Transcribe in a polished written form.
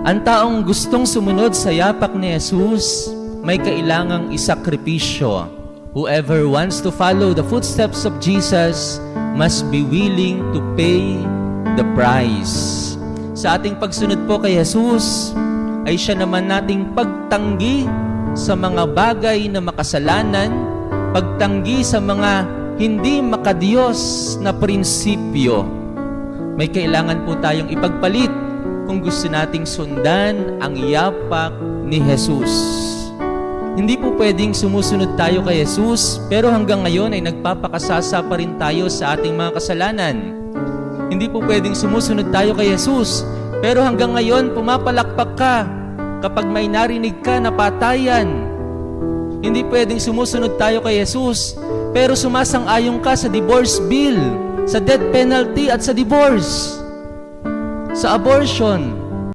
Ang taong gustong sumunod sa yapak ni Jesus, may kailangang isakripisyo. Whoever wants to follow the footsteps of Jesus must be willing to pay the price. Sa ating pagsunod po kay Jesus, ay siya naman nating pagtanggi sa mga bagay na makasalanan, pagtanggi sa mga hindi makadiyos na prinsipyo. May kailangan po tayong ipagpalit kung gusto nating sundan ang yapak ni Jesus. Hindi po pwedeng sumusunod tayo kay Jesus, pero hanggang ngayon ay nagpapakasasa pa rin tayo sa ating mga kasalanan. Hindi po pwedeng sumusunod tayo kay Jesus, pero hanggang ngayon pumapalakpak ka kapag may narinig ka na patayan. Hindi pwedeng sumusunod tayo kay Jesus, pero sumasang-ayon ka sa divorce bill, sa death penalty at sa divorce, sa abortion.